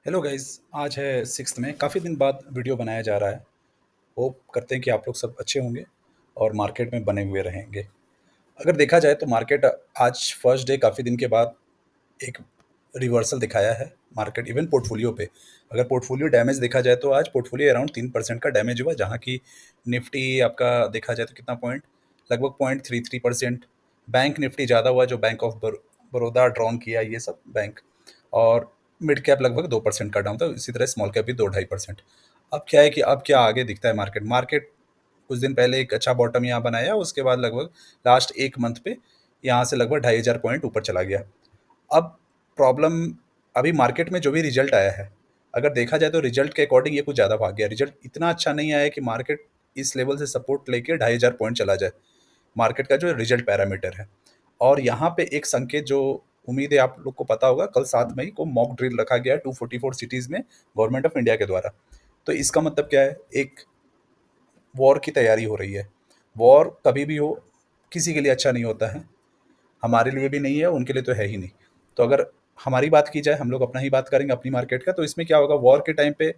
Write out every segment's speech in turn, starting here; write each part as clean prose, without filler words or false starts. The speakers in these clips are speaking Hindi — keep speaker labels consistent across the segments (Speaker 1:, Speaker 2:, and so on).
Speaker 1: Hello guys. आज है 6 में काफ़ी दिन बाद वीडियो बनाया जा रहा है। होप करते हैं कि आप लोग सब अच्छे होंगे और मार्केट में बने हुए रहेंगे। अगर देखा जाए तो मार्केट आज फर्स्ट डे काफ़ी दिन के बाद एक रिवर्सल दिखाया है। मार्केट इवन पोर्टफोलियो पे, अगर पोर्टफोलियो डैमेज देखा जाए तो आज पोर्टफोलियो अराउंड 3% का डैमेज हुआ, जहाँ की निफ्टी आपका देखा जाए तो कितना पॉइंट, लगभग 0.33%। बैंक निफ्टी ज़्यादा हुआ, जो बैंक ऑफ बड़ौदा ड्रॉन किया ये सब बैंक, और मिड कैप लगभग 2% का डाउन था। इसी तरह स्मॉल कैप भी 2-2.5%। अब क्या है कि अब क्या आगे दिखता है मार्केट मार्केट कुछ दिन पहले एक अच्छा बॉटम यहाँ बनाया, उसके बाद लगभग लास्ट एक मंथ पे यहाँ से लगभग 2,500 पॉइंट ऊपर चला गया। अब प्रॉब्लम, अभी मार्केट में जो भी रिजल्ट आया है, अगर देखा जाए तो रिजल्ट के अकॉर्डिंग ये कुछ ज़्यादा भाग गया। रिजल्ट इतना अच्छा नहीं आया कि मार्केट इस लेवल से सपोर्ट लेके 2,500 पॉइंट चला जाए, मार्केट का जो रिजल्ट पैरामीटर है। और यहाँ पे एक संकेत जो उम्मीद है आप लोग को पता होगा, कल 7 मई को मॉक ड्रिल रखा गया है 244 सिटीज़ में गवर्नमेंट ऑफ इंडिया के द्वारा। तो इसका मतलब क्या है, एक वॉर की तैयारी हो रही है। वॉर कभी भी हो, किसी के लिए अच्छा नहीं होता है, हमारे लिए भी नहीं है, उनके लिए तो है ही नहीं। तो अगर हमारी बात की जाए, हम लोग अपना ही बात करेंगे अपनी मार्केट का, तो इसमें क्या होगा, वॉर के टाइम पे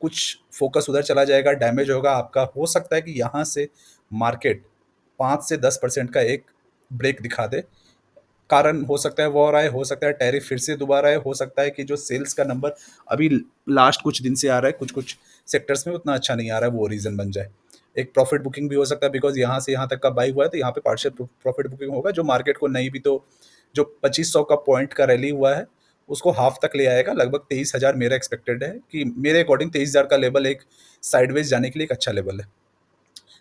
Speaker 1: कुछ फोकस उधर चला जाएगा, डैमेज होगा आपका। हो सकता है कि यहाँ से मार्केट 5 से 10% का एक ब्रेक दिखा दे। कारण हो सकता है वॉर आए, हो सकता है टैरिफ फिर से दोबारा आए, हो सकता है कि जो सेल्स का नंबर अभी लास्ट कुछ दिन से आ रहा है कुछ कुछ सेक्टर्स में उतना अच्छा नहीं आ रहा है, वो रीज़न बन जाए। एक प्रॉफिट बुकिंग भी हो सकता है, बिकॉज यहाँ से यहाँ तक का बाई हुआ है तो यहाँ पे पार्शियल प्रॉफिट बुकिंग होगा, जो मार्केट को नहीं भी तो जो 2500 का पॉइंट का रैली हुआ है उसको हाफ तक ले आएगा। लगभग 23,000 मेरा एक्सपेक्टेड है, कि मेरे अकॉर्डिंग 23,000 का लेवल एक साइडवेज जाने के लिए एक अच्छा लेवल है।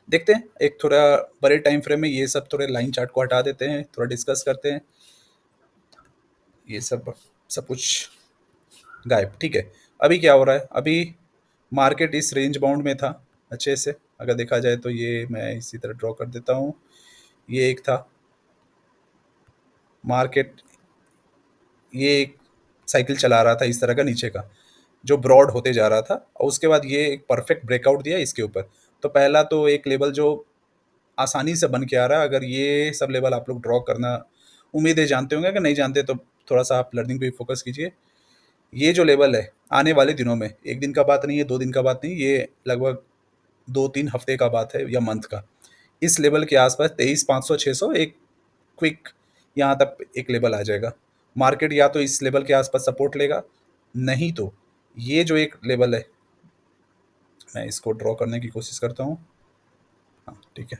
Speaker 1: देखते हैं एक थोड़ा बड़े टाइम फ्रेम में, ये सब थोड़े लाइन चार्ट को हटा देते हैं, थोड़ा डिस्कस करते हैं। ये सब सब कुछ गायब, ठीक है। अभी क्या हो रहा है, अभी मार्केट इस रेंज बाउंड में था अच्छे से। अगर देखा जाए तो ये मैं इसी तरह ड्रॉ कर देता हूँ। ये एक था मार्केट, ये एक साइकिल चला रहा था इस तरह का नीचे का, जो ब्रॉड होते जा रहा था, और उसके बाद ये एक परफेक्ट ब्रेकआउट दिया इसके ऊपर। तो पहला तो एक लेवल जो आसानी से बन के आ रहा है, अगर ये सब लेवल आप लोग ड्रॉ करना उम्मीद है जानते होंगे, अगर नहीं जानते तो थोड़ा सा आप लर्निंग पे फोकस कीजिए। ये जो लेवल है आने वाले दिनों में, एक दिन का बात नहीं है, 2 दिन का बात नहीं, ये लगभग 2-3 हफ्ते का बात है या मंथ का, इस लेवल के आसपास 23,500-600 एक क्विक यहाँ तक एक लेवल आ जाएगा। मार्केट या तो इस लेवल के आसपास सपोर्ट लेगा, नहीं तो ये जो एक लेवल है, मैं इसको ड्रॉ करने की कोशिश करता हूँ। हाँ ठीक है,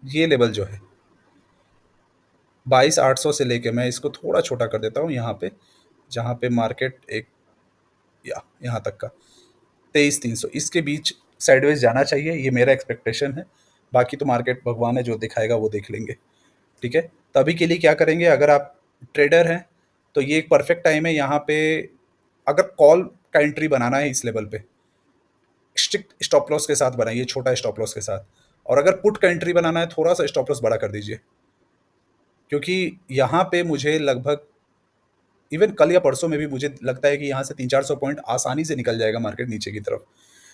Speaker 1: ये लेवल जो है 22,800 से लेके, मैं इसको थोड़ा छोटा कर देता हूँ यहाँ पे, जहाँ पे मार्केट एक या यहाँ तक का 23,300, इसके बीच साइडवेज जाना चाहिए, ये मेरा एक्सपेक्टेशन है। बाकी तो मार्केट भगवान है, जो दिखाएगा वो देख लेंगे, ठीक है। तो अभी के लिए क्या करेंगे, अगर आप ट्रेडर हैं तो ये एक परफेक्ट टाइम है यहाँ पे। अगर कॉल का एंट्री बनाना है इस लेवल पे, स्ट्रिक्ट स्टॉप लॉस के साथ बनाइए, छोटा स्टॉप लॉस के साथ। और अगर पुट का एंट्री बनाना है, थोड़ा सा स्टॉप लॉस बड़ा कर दीजिए, क्योंकि यहाँ पे मुझे लगभग इवन कल या परसों में भी मुझे लगता है कि यहाँ से 300-400 पॉइंट आसानी से निकल जाएगा मार्केट नीचे की तरफ।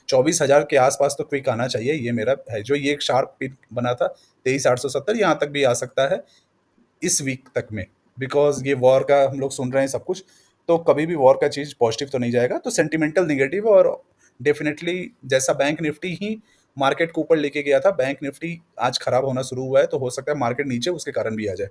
Speaker 1: 24,000 के आसपास तो क्विक आना चाहिए, ये मेरा है। जो ये एक शार्प पिक बना था 23,870, यहाँ तक भी आ सकता है इस वीक तक में, बिकॉज ये वॉर का हम लोग सुन रहे हैं सब कुछ, तो कभी भी वॉर का चीज़ पॉजिटिव तो नहीं जाएगा, तो सेंटिमेंटल निगेटिव। और डेफिनेटली जैसा बैंक निफ्टी ही मार्केट को ऊपर लेके गया था, बैंक निफ्टी आज खराब होना शुरू हुआ है, तो हो सकता है मार्केट नीचे उसके कारण भी आ जाए।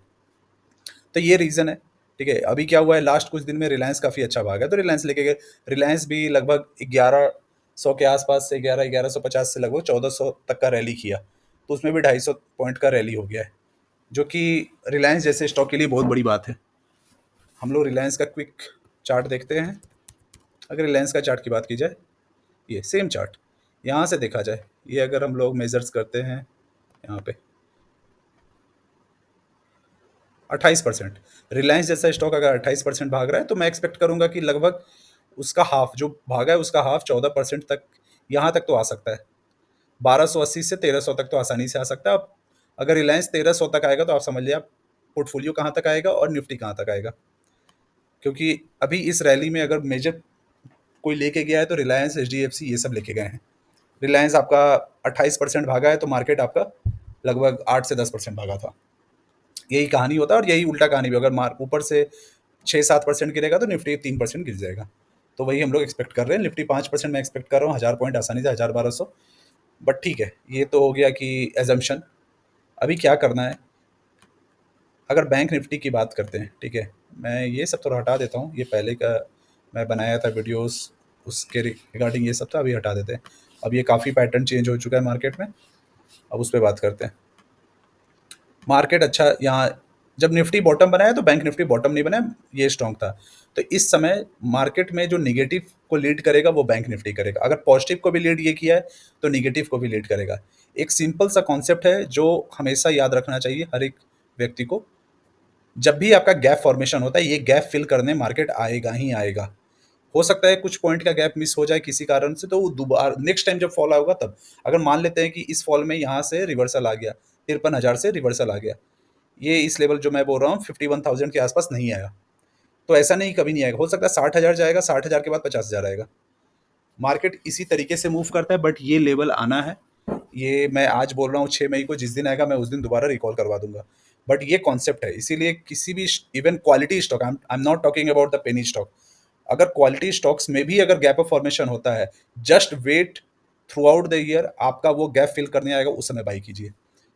Speaker 1: तो ये रीज़न है, ठीक है। अभी क्या हुआ है, लास्ट कुछ दिन में रिलायंस काफ़ी अच्छा भागा है, तो रिलायंस लेके गए। रिलायंस भी लगभग 1100 के आसपास से 1150 से लगभग 1400 तक का रैली किया, तो उसमें भी 250 पॉइंट का रैली हो गया है, जो कि रिलायंस जैसे स्टॉक के लिए बहुत बड़ी बात है। हम लोग रिलायंस का क्विक चार्ट देखते हैं। अगर रिलायंस का चार्ट की बात की जाए, ये सेम चार्ट यहाँ से देखा जाए, ये अगर हम लोग मेजर्स करते हैं यहाँ पे 28%, रिलायंस जैसा स्टॉक अगर 28% भाग रहा है, तो मैं एक्सपेक्ट करूंगा कि लगभग उसका हाफ जो भागा है, उसका हाफ 14% तक, यहाँ तक तो आ सकता है। 1280 से 1300 तक तो आसानी से आ सकता है। अब अगर रिलायंस 1300 तक आएगा तो आप समझ लिया पोर्टफोलियो कहाँ तक आएगा और निफ्टी कहाँ तक आएगा। क्योंकि अभी इस रैली में अगर मेजर कोई लेके गया है तो रिलायंस, एचडीएफसी, ये सब लेके गए हैं। रिलायंस आपका 28% भागा है, तो मार्केट आपका लगभग 8 से 10% भागा था। यही कहानी होता है, और यही उल्टा कहानी भी, अगर ऊपर से 6-7% गिरेगा तो निफ्टी 3% गिर जाएगा। तो वही हम लोग एक्सपेक्ट कर रहे हैं। निफ्टी 5% मैं एक्सपेक्ट कर रहा हूँ, 1000 पॉइंट आसानी से, 1000-1200। बट ठीक है, ये तो हो गया कि एजम्पशन। अभी क्या करना है, अगर बैंक निफ्टी की बात करते हैं, ठीक है, मैं ये सब थोड़ा हटा देता हूँ। ये पहले का मैं बनाया था वीडियोस, उसके रिगार्डिंग ये सब था, अभी हटा देते हैं। अब ये काफ़ी पैटर्न चेंज हो चुका है मार्केट में, अब उस पर बात करते हैं। मार्केट अच्छा यहाँ, जब निफ्टी बॉटम बनाया तो बैंक निफ्टी बॉटम नहीं बनाया, ये स्ट्रॉन्ग था। तो इस समय मार्केट में जो निगेटिव को लीड करेगा वो बैंक निफ्टी करेगा। अगर पॉजिटिव को भी लीड ये किया है तो निगेटिव को भी लीड करेगा। एक सिंपल सा कॉन्सेप्ट है जो हमेशा याद रखना चाहिए हर एक व्यक्ति को। जब भी आपका गैप फॉर्मेशन होता है, ये गैप फिल करने मार्केट आएगा ही आएगा। हो सकता है कुछ पॉइंट का गैप मिस हो जाए किसी कारण से, तो वो दोबारा नेक्स्ट टाइम जब फॉल आएगा तब, अगर मान लेते हैं कि इस फॉल में यहाँ से रिवर्सल आ गया, 53,000 से रिवर्सल आ गया, ये इस लेवल जो मैं बोल रहा हूँ 51,000 के आसपास नहीं आया, तो ऐसा नहीं कभी नहीं आएगा। हो सकता है 60,000 जाएगा, 60,000 के बाद 50,000 आएगा। मार्केट इसी तरीके से मूव करता है, बट ये लेवल आना है। ये मैं आज बोल रहा हूँ, 6 मई को जिस दिन आएगा मैं उस दिन दोबारा रिकॉल करवा दूंगा। बट ये कॉन्सेप्ट है, इसीलिए किसी भी even quality stock, I am not talking about the penny stock, अगर क्वालिटी स्टॉक्स में भी अगर गैप ऑफ फॉर्मेशन होता है, just wait, throughout the year आपका वो गैप फिल करने आएगा, उस समय बाई कीजिए।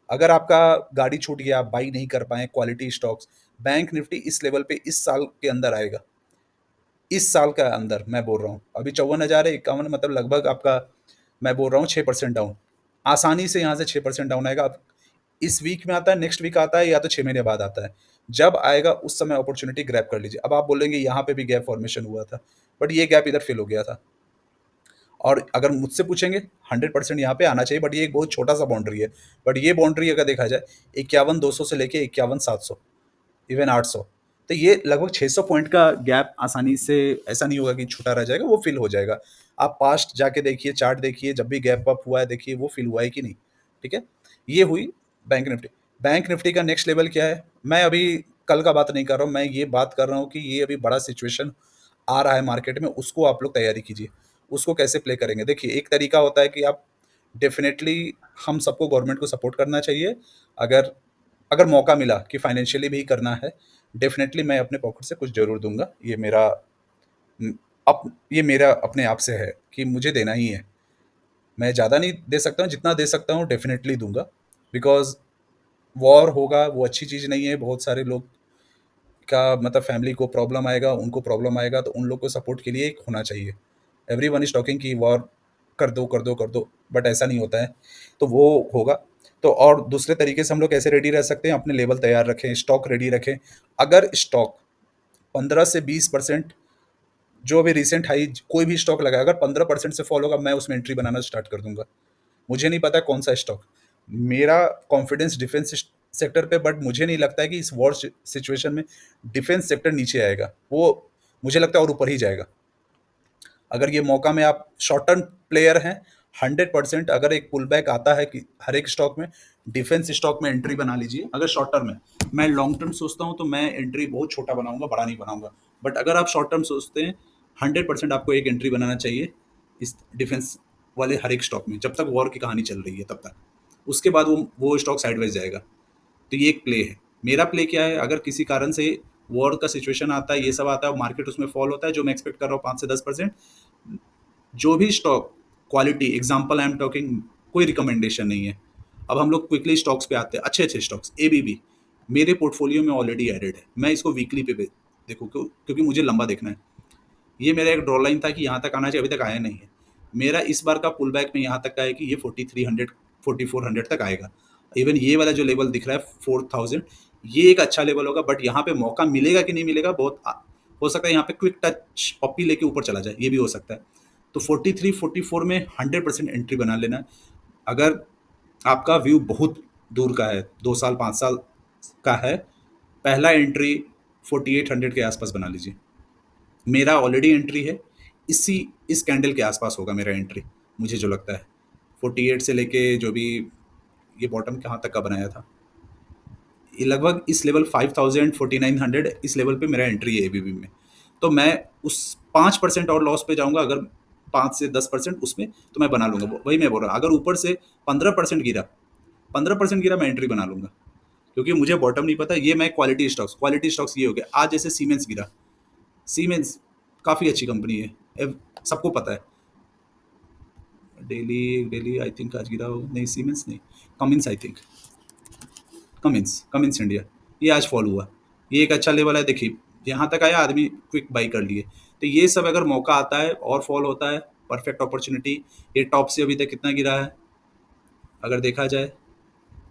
Speaker 1: अगर आपका गाड़ी छूट गया, आप बाई नहीं कर पाए क्वालिटी स्टॉक्स, बैंक निफ्टी इस लेवल पे इस साल के अंदर आएगा। इस साल का अंदर मैं बोल रहा हूँ, अभी 54,000 है, 51, मतलब लगभग आपका, मैं बोल रहा हूँ 6% डाउन, आसानी से यहाँ से 6% डाउन आएगा। अब इस वीक में आता है, नेक्स्ट वीक आता है, या तो 6 महीने बाद आता है, जब आएगा उस समय अपॉर्चुनिटी ग्रैब कर लीजिए। अब आप बोलेंगे यहाँ पे भी गैप फॉर्मेशन हुआ था, बट ये गैप इधर फिल हो गया था। और अगर मुझसे पूछेंगे, 100% यहाँ पे आना चाहिए, बट ये एक बहुत छोटा सा बाउंड्री है। बट ये बाउंड्री अगर देखा जाए 51,200 से लेके 51,700, इवन 800, तो ये लगभग 600 पॉइंट का गैप आसानी से, ऐसा नहीं होगा कि छूटा रह जाएगा, वो फिल हो जाएगा। आप पास्ट जाके देखिए, चार्ट देखिए, जब भी गैप अप हुआ है देखिए वो फिल हुआ है कि नहीं। ठीक है, ये हुई बैंक निफ्टी। बैंक निफ्टी का नेक्स्ट लेवल क्या है, मैं अभी कल का बात नहीं कर रहा हूँ, मैं ये बात कर रहा हूँ कि ये अभी बड़ा सिचुएशन आ रहा है मार्केट में, उसको आप लोग तैयारी कीजिए। उसको कैसे प्ले करेंगे, देखिए एक तरीका होता है कि आप डेफिनेटली, हम सबको गवर्नमेंट को सपोर्ट करना चाहिए। अगर अगर मौका मिला कि फाइनेंशियली भी करना है, डेफिनेटली मैं अपने पॉकेट से कुछ जरूर दूंगा। ये मेरा ये मेरा अपने आप से है कि मुझे देना ही है। मैं ज़्यादा नहीं दे सकता हूँ, जितना दे सकता हूँ डेफिनेटली दूंगा। बिकॉज वॉर होगा वो अच्छी चीज़ नहीं है, बहुत सारे लोग का मतलब फैमिली को प्रॉब्लम आएगा, उनको प्रॉब्लम आएगा, तो उन लोग को सपोर्ट के लिए एक होना चाहिए। एवरी वन इज टॉकिंग कि वॉर कर दो कर दो कर दो, बट ऐसा नहीं होता है, तो वो होगा। तो और दूसरे तरीके से हम लोग कैसे रेडी रह सकते हैं, अपने लेवल तैयार रखें, स्टॉक रेडी रखें। अगर स्टॉक 15 से 20%, जो अभी रिसेंट हाई कोई भी स्टॉक लगा, अगर 15% से फॉलो होगा, मैं उसमें एंट्री बनाना स्टार्ट कर दूंगा। मुझे नहीं पता कौन सा स्टॉक, मेरा कॉन्फिडेंस डिफेंस सेक्टर पे, बट मुझे नहीं लगता है कि इस वॉर सिचुएशन में डिफेंस सेक्टर नीचे आएगा, वो मुझे लगता है और ऊपर ही जाएगा। अगर ये मौका में आप शॉर्ट टर्म प्लेयर हैं, 100% अगर एक पुल बैक आता है कि हर एक स्टॉक में, डिफेंस स्टॉक में एंट्री बना लीजिए। अगर शॉर्ट टर्म है, मैं लॉन्ग टर्म सोचता हूँ तो मैं एंट्री बहुत छोटा बनाऊंगा, बड़ा नहीं बनाऊंगा। बट अगर आप शॉर्ट टर्म सोचते हैं, 100% आपको एक एंट्री बनाना चाहिए इस डिफेंस वाले हर एक स्टॉक में, जब तक वॉर की कहानी चल रही है तब तक। उसके बाद वो स्टॉक साइडवेज जाएगा। तो ये एक प्ले है। मेरा प्ले क्या है, अगर किसी कारण से वॉर का सिचुएशन आता है, ये सब आता है, मार्केट उसमें फॉल होता है, जो मैं एक्सपेक्ट कर रहा हूँ 5 से 10%, जो भी stock quality, example I am talking, कोई रिकमेंडेशन नहीं है। अब हम लोग क्विकली स्टॉक्स पे आते हैं, अच्छे अच्छे स्टॉक्स। एबीबी मेरे पोर्टफोलियो में ऑलरेडी एडेड है, मैं इसको वीकली पे देखो, क्योंकि मुझे लंबा देखना है। ये मेरा एक ड्रॉ लाइन था कि यहाँ तक आना चाहिए, अभी तक आया नहीं है। मेरा इस बार का पुल बैक में यहाँ तक का है कि ये 4300 4400 तक आएगा। इवन ये वाला जो लेवल दिख रहा है 4000, ये एक अच्छा लेवल होगा। बट यहाँ पे मौका मिलेगा कि नहीं मिलेगा, बहुत हो सकता है यहाँ पे क्विक टच पॉपी लेके ऊपर चला जाए, ये भी हो सकता है। तो 43 44 में 100% एंट्री बना लेना है। अगर आपका व्यू बहुत दूर का है, 2 साल 5 साल का है, पहला एंट्री 4800 के आसपास बना लीजिए। मेरा ऑलरेडी एंट्री है, इस कैंडल के आसपास होगा मेरा एंट्री, मुझे जो लगता है 48 से लेके जो भी ये बॉटम कहाँ तक का बनाया था, ये लगभग इस लेवल 5000 4900, इस लेवल पे मेरा एंट्री है एबीबी में। तो मैं उस 5% और लॉस पे जाऊंगा, अगर 5 से 10% उसमें, तो मैं बना लूंगा। वही मैं बोल रहा हूँ, अगर ऊपर से 15% गिरा, 15% गिरा, मैं एंट्री बना लूंगा। क्योंकि मुझे बॉटम नहीं पता, ये मैं क्वालिटी स्टॉक्स ये हो गया। आज जैसे सीमेंस गिरा, सीमेंस काफ़ी अच्छी कंपनी है, सबको पता है। डेली डेली आई थिंक आज गिरा हो, नहीं सीमेंस नहीं, Cummins I think, Cummins India, ये आज फॉल हुआ। ये एक अच्छा लेवल है, देखिए यहाँ तक आया, आदमी क्विक बाई कर लिए। तो ये सब अगर मौका आता है और फॉल होता है, परफेक्ट अपॉर्चुनिटी। ये टॉप से अभी तक कितना गिरा है अगर देखा जाए,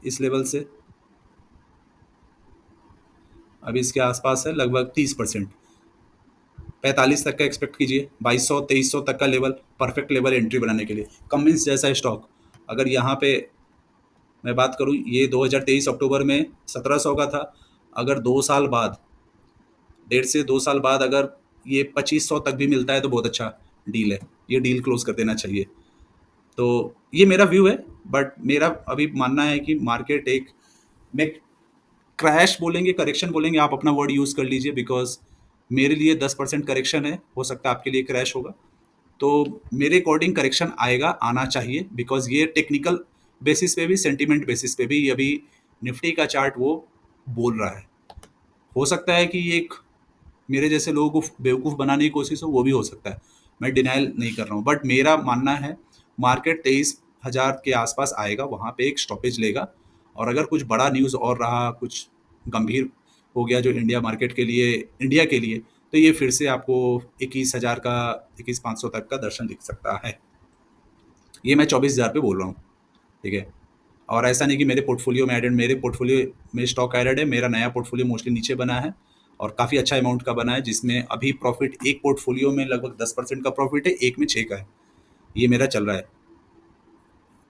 Speaker 1: इस लेवल से अभी इसके आसपास है लगभग 30%। 45 तक का एक्सपेक्ट कीजिए, 2200 2300 तक का लेवल परफेक्ट लेवल एंट्री बनाने के लिए। कमिंस जैसा स्टॉक अगर यहाँ पे मैं बात करूँ, ये 2023 अक्टूबर में 1700 का था। अगर 2 साल बाद, 1.5 से 2 साल बाद अगर ये 2500 तक भी मिलता है तो बहुत अच्छा डील है, ये डील क्लोज कर देना चाहिए। तो ये मेरा व्यू है, बट मेरा अभी मानना है कि मार्केट एक में क्रैश बोलेंगे, करेक्शन बोलेंगे, आप अपना वर्ड यूज़ कर लीजिए, बिकॉज मेरे लिए 10% करेक्शन है, हो सकता है आपके लिए क्रैश होगा। तो मेरे अकॉर्डिंग करेक्शन आएगा, आना चाहिए, बिकॉज ये टेक्निकल बेसिस पे भी, सेंटीमेंट बेसिस पे भी अभी निफ्टी का चार्ट वो बोल रहा है। हो सकता है कि एक मेरे जैसे लोगों को बेवकूफ़ बनाने की कोशिश हो, वो भी हो सकता है, मैं डिनाइल नहीं कर रहा हूँ। बट मेरा मानना है मार्केट 23,000 के आसपास आएगा, वहाँ पे एक स्टॉपेज लेगा। और अगर कुछ बड़ा न्यूज़ और रहा, कुछ गंभीर हो गया जो इंडिया के लिए, तो ये फिर से आपको 21,000 का, 21,500 तक का दर्शन दिख सकता है। ये मैं 24,000 पे बोल रहा हूँ, ठीक है। और ऐसा नहीं कि मेरे पोर्टफोलियो में एडेड, मेरे पोर्टफोलियो में स्टॉक एडेड है, मेरा नया पोर्टफोलियो मोस्टली नीचे बना है और काफ़ी अच्छा अमाउंट का बना है, जिसमें अभी प्रॉफिट एक पोर्टफोलियो में लगभग 10% का प्रॉफिट है, एक में 6 का है, ये मेरा चल रहा है।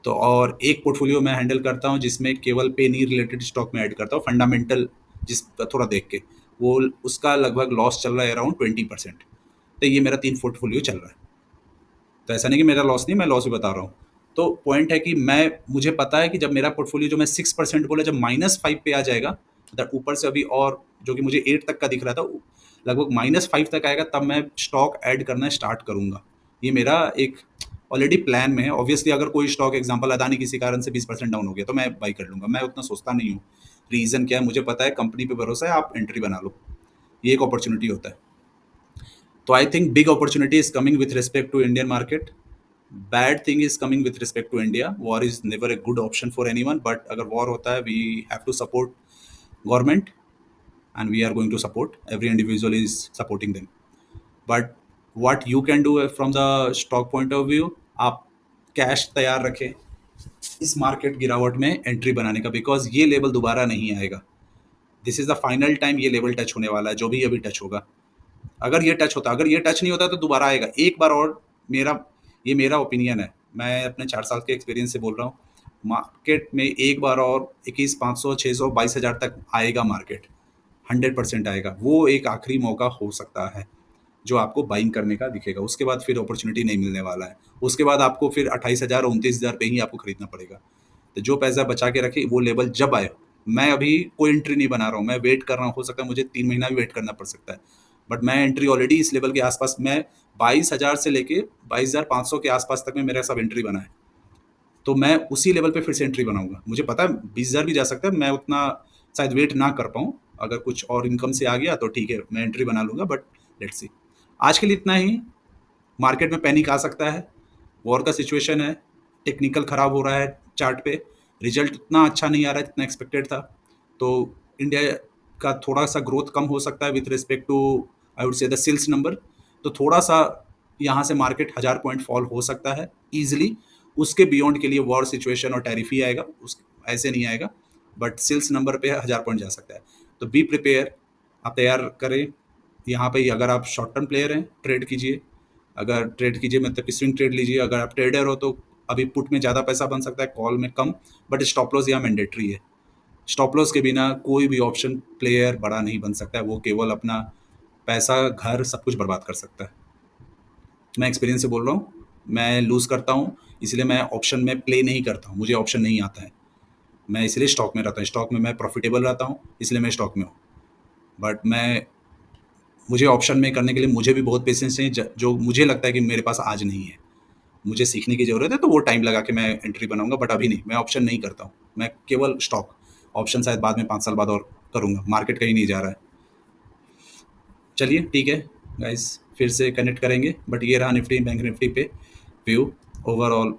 Speaker 1: तो और एक पोर्टफोलियो मैं हैंडल करता हूँ जिसमें केवल पे नी रिलेटेड स्टॉक में ऐड करता हूँ, फंडामेंटल जिस थोड़ा देख के, वो उसका लगभग लॉस चल रहा है अराउंड 20%। तो ये मेरा 3 पोर्टफोलियो चल रहा है। तो ऐसा नहीं कि मेरा लॉस नहीं, मैं लॉस भी बता रहा हूँ। तो पॉइंट है कि मुझे पता है कि जब मेरा पोर्टफोलियो जो मैं 6% बोला, जब -5 पे आ जाएगा, ऊपर से अभी और जो कि मुझे 8 तक का दिख रहा था, लगभग -5 तक आएगा, तब मैं स्टॉक ऐड करना स्टार्ट करूंगा। ये मेरा एक ऑलरेडी प्लान में है। ऑब्वियसली अगर कोई स्टॉक एग्जांपल अदानी किसी कारण से 20% डाउन हो गया तो मैं बाई कर लूंगा, मैं उतना सोचता नहीं हूँ। रीज़न क्या है, मुझे पता है, कंपनी पे भरोसा है, आप एंट्री बना लो, ये एक अपॉर्चुनिटी होता है। तो I think big opportunity is coming with respect to Indian market, bad thing is coming with respect to India. War is never a good option for anyone, but अगर वॉर होता है, we have to support government, and we are going to support, every individual is supporting them. But what you can do from the stock point of view, आप कैश तैयार रखें इस मार्केट गिरावट में एंट्री बनाने का, बिकॉज ये लेवल दोबारा नहीं आएगा। This is the final time ये लेवल टच होने वाला है, जो भी अभी टच होगा। अगर ये टच होता, अगर ये टच नहीं होता तो दोबारा आएगा एक बार और। ये मेरा ओपिनियन है, मैं अपने 4 साल के एक्सपीरियंस से बोल रहा हूँ। मार्केट में एक बार और 21,500 600 22,000 तक आएगा मार्केट, 100% आएगा। वो एक आखिरी मौका हो सकता है जो आपको बाइंग करने का दिखेगा, उसके बाद फिर अपॉर्चुनिटी नहीं मिलने वाला है। उसके बाद आपको फिर 28,000 29,000 पे ही आपको खरीदना पड़ेगा। तो जो पैसा बचा के रखे, वो लेवल जब आए, मैं अभी कोई एंट्री नहीं बना रहा हूँ, मैं वेट कर रहा हूँ। हो सकता है मुझे 3 महीना भी वेट करना पड़ सकता है, बट मैं एंट्री ऑलरेडी इस लेवल के आसपास, मैं 22,000 से लेके 22,500 के आसपास तक में मेरा सब एंट्री बना है। तो मैं उसी लेवल पे फिर से एंट्री बनाऊंगा। मुझे पता है 20,000 भी जा सकता है, मैं उतना शायद वेट ना कर पाऊँ। अगर कुछ और इनकम से आ गया तो ठीक है, मैं एंट्री बना लूंगा, बट लेट्स सी। आज के लिए इतना ही। मार्केट में पैनिक आ सकता है, वॉर का सिचुएशन है, टेक्निकल खराब हो रहा है चार्ट पे, रिजल्ट उतना अच्छा नहीं आ रहा है जितना एक्सपेक्टेड था। तो इंडिया का थोड़ा सा ग्रोथ कम हो सकता है with respect to, I would say, the sales number. तो थोड़ा सा यहाँ से मार्केट 1,000 पॉइंट फॉल हो सकता है ईजिली। उसके बियॉन्ड के लिए वॉर सिचुएशन और टैरिफ ही आएगा, उस ऐसे नहीं आएगा, बट सेल्स नंबर पे 1,000 पॉइंट जा सकता है। तो बी प्रिपेयर, आप तैयार करें यहाँ पे। अगर आप शॉर्ट टर्म प्लेयर हैं, ट्रेड कीजिए। अगर ट्रेड कीजिए मतलब कि स्विंग ट्रेड लीजिए। अगर आप ट्रेडर हो तो अभी पुट में ज़्यादा पैसा बन सकता है, कॉल में कम, बट स्टॉप लॉस यहाँ मैंडेटरी है। स्टॉप लॉस के बिना कोई भी ऑप्शन प्लेयर बड़ा नहीं बन सकता है, वो केवल अपना पैसा, घर, सब कुछ बर्बाद कर सकता है। मैं एक्सपीरियंस से बोल रहा हूँ, मैं लूज़ करता हूँ, इसलिए मैं ऑप्शन में प्ले नहीं करता हूँ, मुझे ऑप्शन नहीं आता है। मैं इसलिए स्टॉक में रहता हूँ, स्टॉक में मैं प्रॉफिटेबल रहता हूँ, इसलिए मैं स्टॉक में हूँ। बट मुझे ऑप्शन में करने के लिए मुझे भी बहुत पेशेंस है, जो मुझे लगता है कि मेरे पास आज नहीं है। मुझे सीखने की ज़रूरत है, तो वो टाइम लगा के मैं एंट्री बनाऊंगा, बट अभी नहीं, मैं ऑप्शन नहीं करता हूँ, मैं केवल स्टॉक। ऑप्शन शायद बाद में 5 साल बाद और करूँगा, मार्केट कहीं नहीं जा रहा है। चलिए ठीक है गाइस, फिर से कनेक्ट करेंगे, बट ये रहा निफ्टी बैंक निफ्टी पे व्यू। ओवरऑल